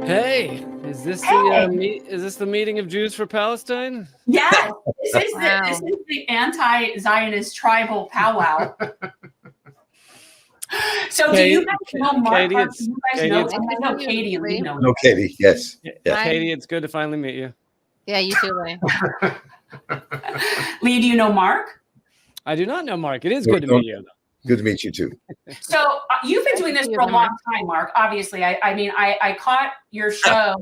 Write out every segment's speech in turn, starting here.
Hey, is this the meeting of Jews for Palestine? Yes, this is the anti-Zionist tribal powwow. So do you guys know Marc? Katie, Do you guys know? I know Katie and Lee know. No, Katie, yes. Yeah. Katie, it's good to finally meet you. Yeah, you too, Lee. Lee, do you know Marc? I do not know Marc. It is good to meet you. Good to meet you too. So you've been doing this for a long time, Marc. Obviously, I caught your show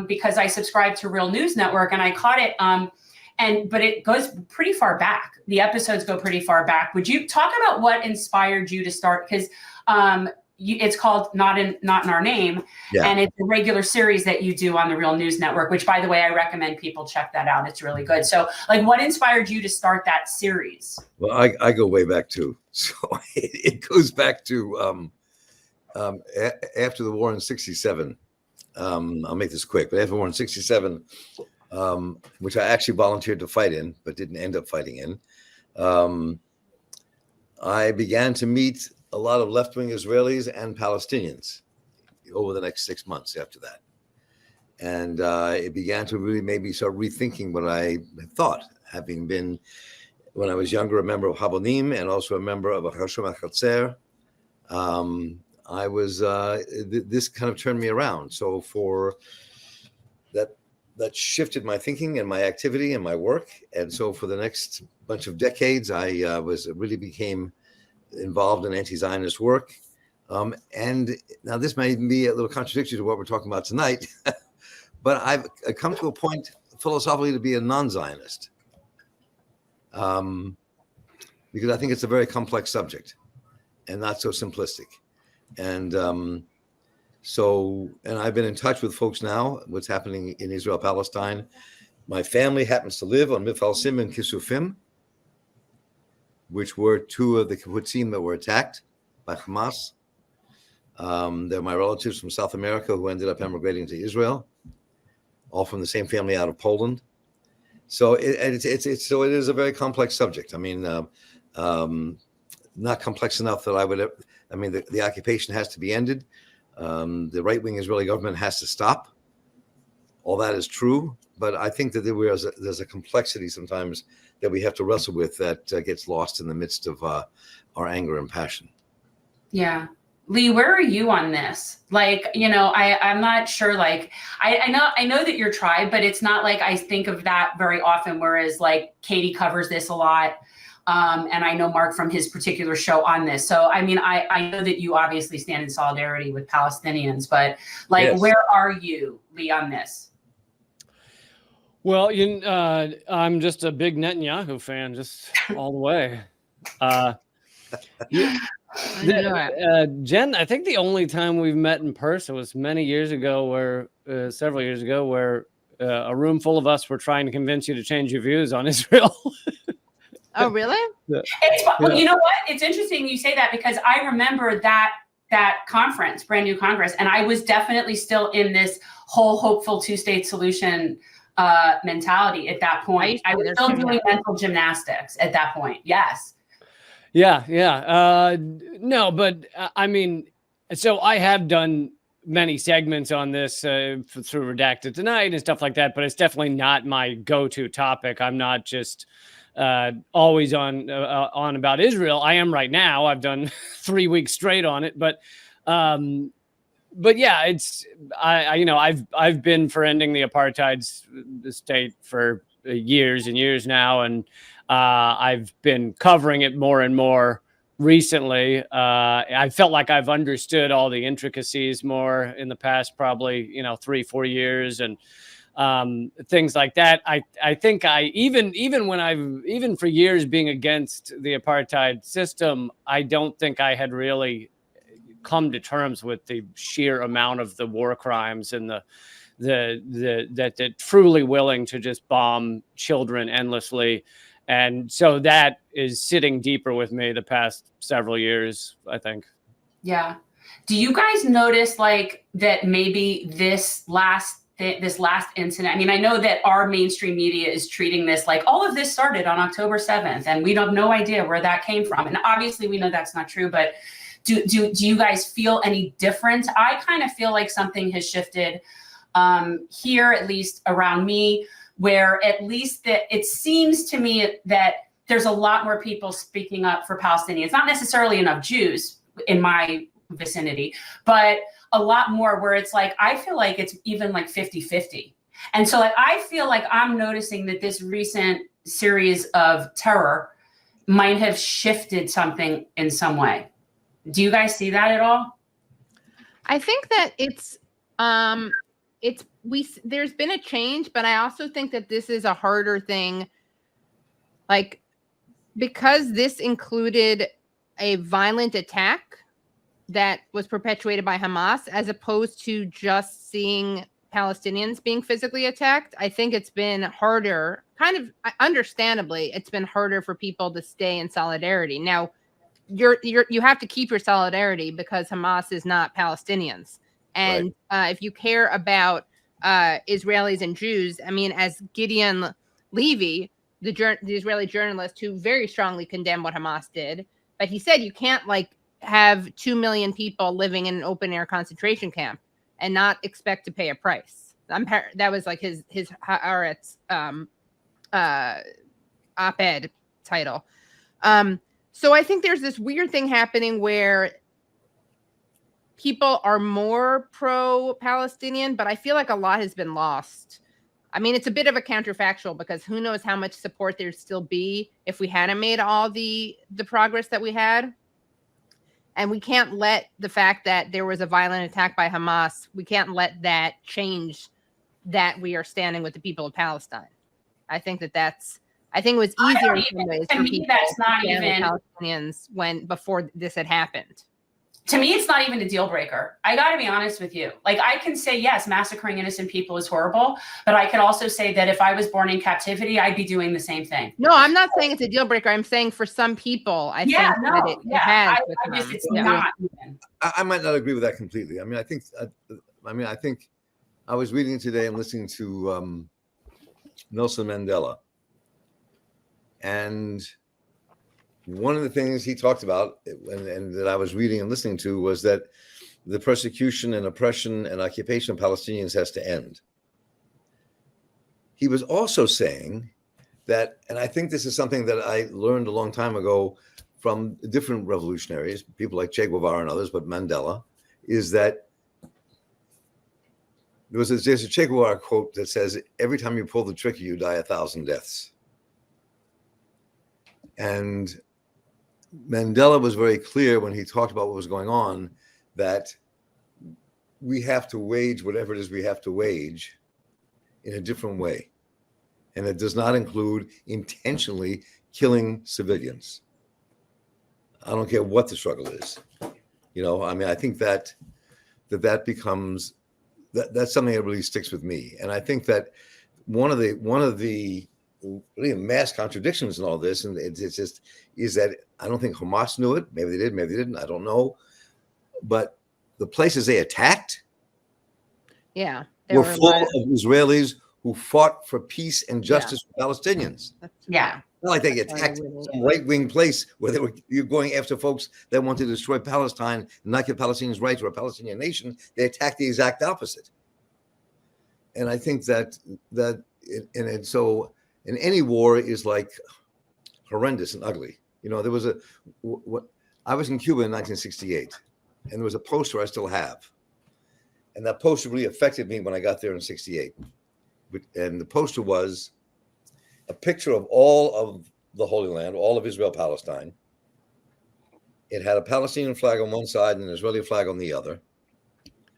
because I subscribe to Real News Network, and I caught it. But it goes pretty far back. The episodes go pretty far back. Would you talk about what inspired you to start? Because it's called Not in Our Name, and it's a regular series that you do on the Real News Network. Which, by the way, I recommend people check that out. It's really good. So, what inspired you to start that series? Well, I go way back too. So it goes back to after the war in '67. I'll make this quick, but after the war in '67. Which I actually volunteered to fight in, but didn't end up fighting in. I began to meet a lot of left-wing Israelis and Palestinians over the next 6 months after that. And it began to really maybe start rethinking what I had thought, having been, when I was younger, a member of Habonim and also a member of Hashom HaChatzer. I was, this kind of turned me around. So for that shifted my thinking and my activity and my work. And so for the next bunch of decades, I really became involved in anti-Zionist work. And now this may be a little contradictory to what we're talking about tonight, but I've come to a point philosophically to be a non-Zionist. Because I think it's a very complex subject and not so simplistic. And and I've been in touch with folks now, what's happening in Israel Palestine. My family happens to live on Mifal Sim and Kisufim, which were two of the kibbutzim that were attacked by Hamas. They're my relatives from South America who ended up emigrating to Israel, all from the same family out of Poland. So it is a very complex subject. I mean, not complex enough that the occupation has to be ended. The right-wing Israeli government has to stop. All that is true, but I think that there's a complexity sometimes that we have to wrestle with that gets lost in the midst of our anger and passion. Yeah. Lee, where are you on this? I'm not sure, I know that you're tribe, but it's not like I think of that very often, whereas Katie covers this a lot. And I know Marc from his particular show on this. So, I know that you obviously stand in solidarity with Palestinians, but yes. Where are you, Lee, on this? Well, I'm just a big Netanyahu fan, just all the way. Jen, I think the only time we've met in person was several years ago, where a room full of us were trying to convince you to change your views on Israel. Oh, really? Well, you know what? It's interesting you say that because I remember that conference, brand new Congress, and I was definitely still in this whole hopeful two-state solution mentality at that point. I was still doing mental gymnastics at that point. Yes. Yeah. No, but so I have done many segments on this through Redacted Tonight and stuff like that, but it's definitely not my go-to topic. I'm not just always on about Israel. I am right now. I've done 3 weeks straight on it, but yeah, it's I've been for ending the apartheid state for years and years now, and I've been covering it more and more recently. I felt like I've understood all the intricacies more in the past, probably 3-4 years, and things like that. I think even for years being against the apartheid system, I don't think I had really come to terms with the sheer amount of the war crimes and that truly willing to just bomb children endlessly. And so that is sitting deeper with me the past several years, I think. Yeah. Do you guys notice that maybe this last incident, I know that our mainstream media is treating this like all of this started on October 7th, and we have no idea where that came from. And obviously we know that's not true, but Do you guys feel any different? I kind of feel like something has shifted here, at least around me, where at least that it seems to me that there's a lot more people speaking up for Palestinians. Not necessarily enough Jews in my vicinity, but a lot more where it's like, I feel like it's even like 50-50. And so like, I feel like I'm noticing that this recent series of terror might have shifted something in some way. Do you guys see that at all? I think that there's been a change, but I also think that this is a harder thing, like, because this included a violent attack that was perpetuated by Hamas, as opposed to just seeing Palestinians being physically attacked. I think it's been harder, kind of understandably, it's been harder for people to stay in solidarity. Now, you have to keep your solidarity because Hamas is not Palestinians. And if you care about Israelis and Jews, I mean, as Gideon Levy, the Israeli journalist who very strongly condemned what Hamas did, but he said you can't like have 2 million people living in an open air concentration camp and not expect to pay a price. That was like his Haaretz op-ed title. So I think there's this weird thing happening where people are more pro-Palestinian, but I feel like a lot has been lost. I mean, it's a bit of a counterfactual because who knows how much support there'd still be if we hadn't made all the progress that we had. And we can't let the fact that there was a violent attack by Hamas, we can't let that change that we are standing with the people of Palestine. I think it was easier in some ways for people that's not to stand even with Palestinians before this had happened. To me, it's not even a deal breaker. I got to be honest with you. Like, I can say, yes, massacring innocent people is horrible, but I could also say that if I was born in captivity, I'd be doing the same thing. No, I'm not saying it's a deal breaker. I'm saying for some people, I think that it has. It's not even. I might not agree with that completely. I mean, I think I was reading today and listening to Nelson Mandela, and one of the things he talked about and that I was reading and listening to was that the persecution and oppression and occupation of Palestinians has to end. He was also saying that, and I think this is something that I learned a long time ago from different revolutionaries, people like Che Guevara and others, but Mandela, is that there's a Che Guevara quote that says, every time you pull the trigger, you die 1,000 deaths. And Mandela was very clear when he talked about what was going on, that we have to wage whatever it is we have to wage in a different way. And it does not include intentionally killing civilians. I don't care what the struggle is. You know, I mean, I think that becomes, that's something that really sticks with me. And I think that one of the really mass contradictions in all this, and it's just, is that I don't think Hamas knew it. Maybe they did, maybe they didn't. I don't know. But the places they attacked, were full of Israelis who fought for peace and justice for Palestinians. Yeah. Not like they attacked some right-wing place where you're going after folks that want to destroy Palestine and not give Palestinians rights or a Palestinian nation. They attacked the exact opposite. And I think so in any war is like horrendous and ugly. You know, there was I was in Cuba in 1968, and there was a poster I still have. And that poster really affected me when I got there in 68. And the poster was a picture of all of the Holy Land, all of Israel Palestine. It had a Palestinian flag on one side and an Israeli flag on the other.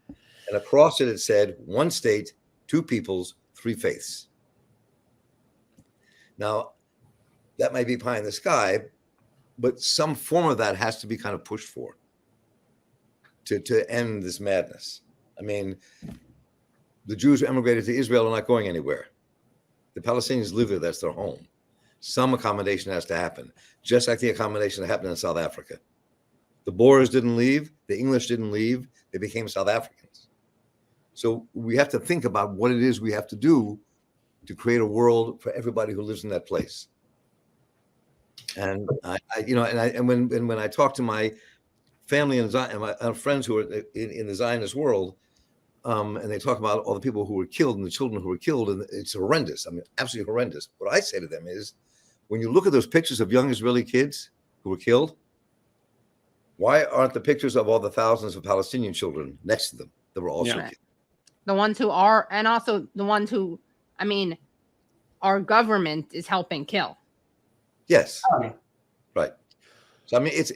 And across it said, one state, two peoples, three faiths. Now, that might be pie in the sky, but some form of that has to be kind of pushed for to end this madness. I mean, the Jews who emigrated to Israel are not going anywhere. The Palestinians live there, that's their home. Some accommodation has to happen, just like the accommodation that happened in South Africa. The Boers didn't leave, the English didn't leave, they became South Africans. So we have to think about what it is we have to do to create a world for everybody who lives in that place. And when I talk to my family and my friends who are in the Zionist world, and they talk about all the people who were killed and the children who were killed, and it's horrendous. I mean, absolutely horrendous. What I say to them is, when you look at those pictures of young Israeli kids who were killed, why aren't the pictures of all the thousands of Palestinian children next to them that were also killed? The ones who are, and also the ones who, I mean, our government is helping kill. Yes. Right. So, I mean, it's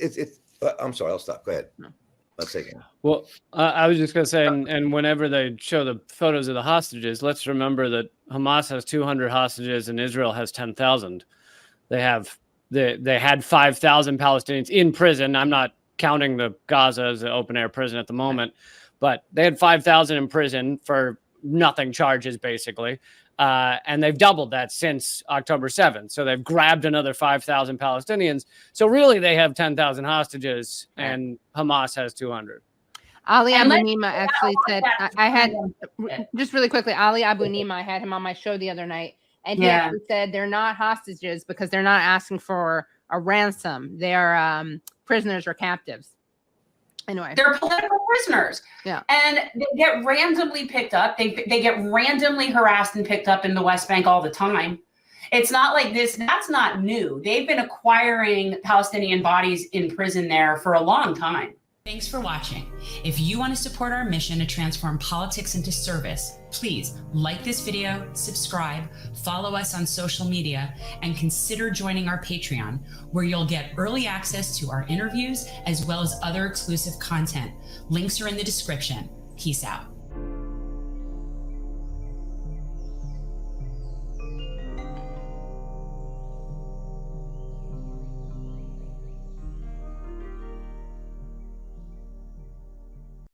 I'm sorry, I'll stop. Go ahead. No. Let's take it. Well, I was just going to say, and whenever they show the photos of the hostages, let's remember that Hamas has 200 hostages and Israel has 10,000. They had 5,000 Palestinians in prison. I'm not counting the Gaza as an open air prison at the moment, but they had 5,000 in prison for nothing charges, basically. And they've doubled that since October 7th. So they've grabbed another 5,000 Palestinians. So really they have 10,000 hostages and Hamas has 200. Ali Abu Nima actually said, I had, just really quickly, Ali Abu Nima, I had him on my show the other night, and he actually said they're not hostages because they're not asking for a ransom. They're prisoners or captives. Anyway, they're political prisoners. Yeah. And they get randomly picked up. They get randomly harassed and picked up in the West Bank all the time. It's not like this. That's not new. They've been acquiring Palestinian bodies in prison there for a long time. Thanks for watching. If you want to support our mission to transform politics into service, please like this video, subscribe, follow us on social media, and consider joining our Patreon, where you'll get early access to our interviews as well as other exclusive content. Links are in the description. Peace out.